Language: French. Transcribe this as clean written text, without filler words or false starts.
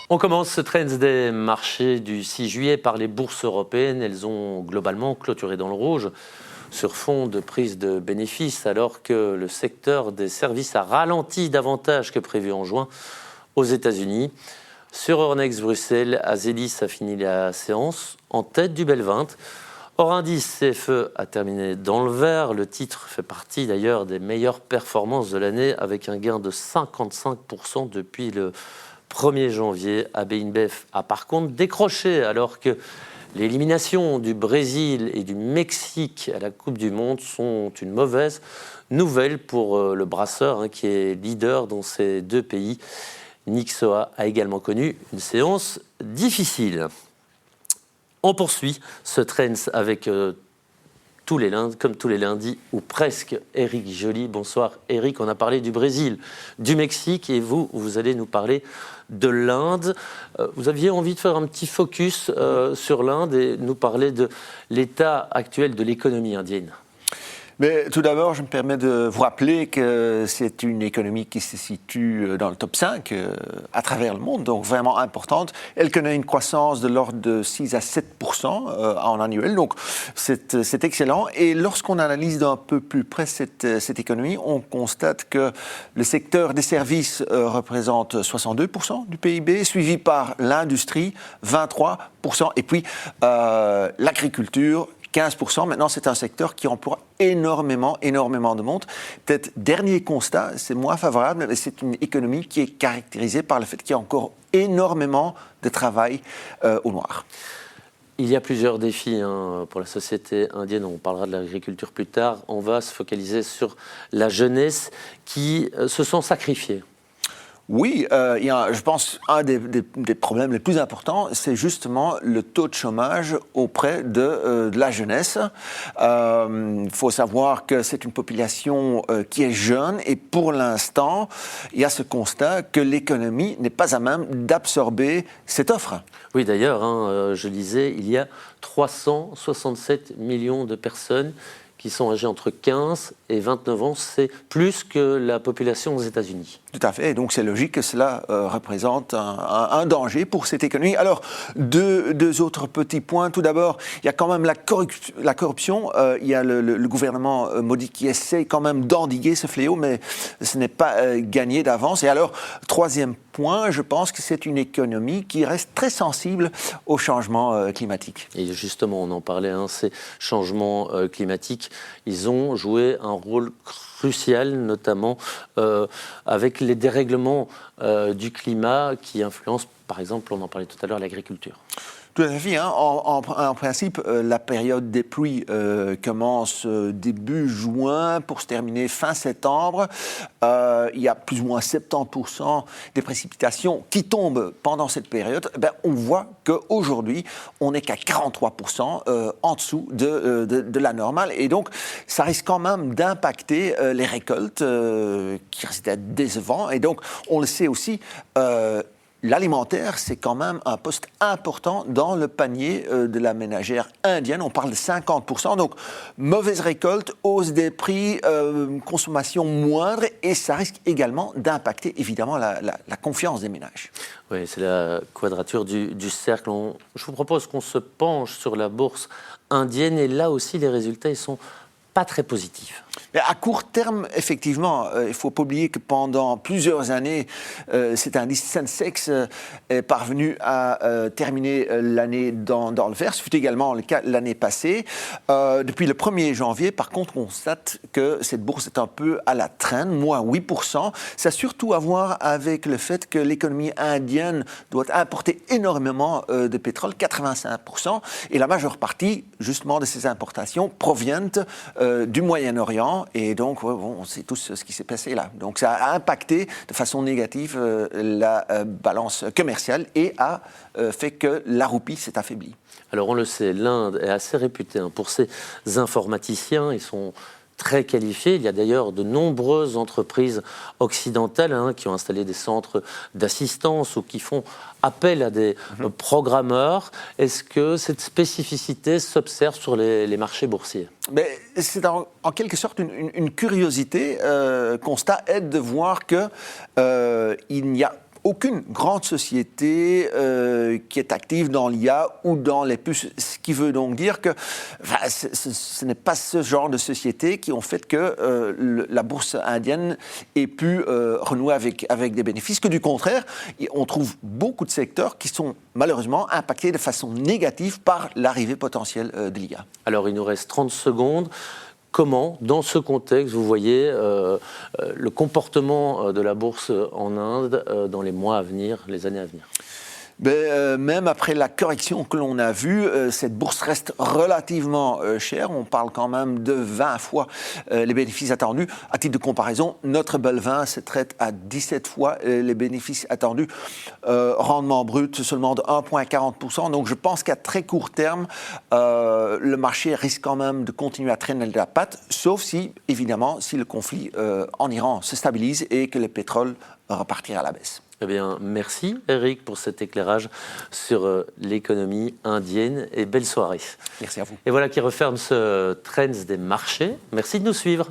On commence ce trend des marchés du 6 juillet par les bourses européennes. Elles ont globalement clôturé dans le rouge sur fond de prise de bénéfices alors que le secteur des services a ralenti davantage que prévu en juin aux États-Unis. Sur Euronext Bruxelles, Azelis a fini la séance en tête du Bel 20. Hors indice, CFE a terminé dans le vert. Le titre fait partie d'ailleurs des meilleures performances de l'année avec un gain de 55% depuis le 1er janvier. AB InBev a par contre décroché alors que l'élimination du Brésil et du Mexique à la Coupe du Monde sont une mauvaise nouvelle pour le brasseur qui est leader dans ces deux pays. Nixoa a également connu une séance difficile. On poursuit ce trend avec comme tous les lundis, ou presque, Éric Joly. Bonsoir Éric, on a parlé du Brésil, du Mexique et vous allez nous parler de l'Inde. Vous aviez envie de faire un petit focus sur l'Inde et nous parler de l'état actuel de l'économie indienne. Mais tout d'abord, je me permets de vous rappeler que c'est une économie qui se situe dans le top 5 à travers le monde, donc vraiment importante. Elle connaît une croissance de l'ordre de 6 à 7% en annuel, donc c'est excellent. Et lorsqu'on analyse d'un peu plus près cette économie, on constate que le secteur des services représente 62% du PIB, suivi par l'industrie, 23%, et puis l'agriculture, 15%. Maintenant, c'est un secteur qui emploie énormément de monde. Peut-être dernier constat, c'est moins favorable, mais c'est une économie qui est caractérisée par le fait qu'il y a encore énormément de travail au noir. Il y a plusieurs défis pour la société indienne. On parlera de l'agriculture plus tard. On va se focaliser sur la jeunesse qui se sent sacrifiée. Oui, je pense un des problèmes les plus importants, c'est justement le taux de chômage auprès de la jeunesse. Il faut savoir que c'est une population qui est jeune et pour l'instant, il y a ce constat que l'économie n'est pas à même d'absorber cette offre. Oui, d'ailleurs, je lisais, il y a 367 millions de personnes qui sont âgés entre 15 et 29 ans, c'est plus que la population aux États-Unis. Tout à fait, et donc c'est logique que cela représente un danger pour cette économie. Alors, deux autres petits points. Tout d'abord, il y a quand même la corruption. Il y a le gouvernement Modi qui essaie quand même d'endiguer ce fléau, mais ce n'est pas gagné d'avance. Et alors, troisième point, je pense que c'est une économie qui reste très sensible au changement climatique. Et justement, on en parlait, ces changements climatiques, ils ont joué un rôle crucial, notamment avec les dérèglements du climat qui influencent, par exemple, on en parlait tout à l'heure, l'agriculture. Tout à fait. En principe, la période des pluies commence début juin pour se terminer fin septembre. Il y a plus ou moins 70% des précipitations qui tombent pendant cette période. On voit qu'aujourd'hui, on n'est qu'à 43% en dessous de la normale. Et donc, ça risque quand même d'impacter les récoltes qui risquent d'être décevantes. Et donc, on le sait aussi, l'alimentaire, c'est quand même un poste important dans le panier de la ménagère indienne. On parle de 50%. Donc, mauvaise récolte, hausse des prix, consommation moindre. Et ça risque également d'impacter, évidemment, la confiance des ménages. Oui, c'est la quadrature du cercle. Je vous propose qu'on se penche sur la bourse indienne. Et là aussi, les résultats, ils sont pas très positif. Mais à court terme, effectivement, il ne faut pas oublier que pendant plusieurs années, cet indice Sensex est parvenu à terminer l'année dans le vert. Ce fut également le cas l'année passée. Depuis le 1er janvier, par contre, on constate que cette bourse est un peu à la traîne, moins 8%. Ça a surtout à voir avec le fait que l'économie indienne doit importer énormément de pétrole, 85%, et la majeure partie, justement, de ces importations proviennent du Moyen-Orient, et donc on sait tous ce qui s'est passé là. Donc ça a impacté de façon négative la balance commerciale et a fait que la roupie s'est affaiblie. Alors on le sait, l'Inde est assez réputée pour ses informaticiens. Ils sont très qualifiés. Il y a d'ailleurs de nombreuses entreprises occidentales qui ont installé des centres d'assistance ou qui font appel à des programmeurs. Est-ce que cette spécificité s'observe sur les marchés boursiers ? Mais c'est en quelque sorte une curiosité. Constat est de voir qu'il n'y a aucune grande société qui est active dans l'IA ou dans les puces. Ce qui veut donc dire que ce n'est pas ce genre de société qui ont fait que la bourse indienne ait pu renouer avec des bénéfices, que du contraire, on trouve beaucoup de secteurs qui sont malheureusement impactés de façon négative par l'arrivée potentielle de l'IA. Alors, il nous reste 30 secondes. Comment, dans ce contexte, vous voyez le comportement de la bourse en Inde dans les mois à venir, les années à venir ? Même après la correction que l'on a vue, cette bourse reste relativement chère. On parle quand même de 20 fois les bénéfices attendus. À titre de comparaison, notre Belvin se traite à 17 fois les bénéfices attendus. Rendement brut seulement de 1,40%. Donc je pense qu'à très court terme, le marché risque quand même de continuer à traîner de la patte, sauf si, évidemment, si le conflit en Iran se stabilise et que le pétrole repartira à la baisse. Eh bien, merci Eric pour cet éclairage sur l'économie indienne et belle soirée. Merci à vous. Et voilà qui referme ce Trends des marchés. Merci de nous suivre.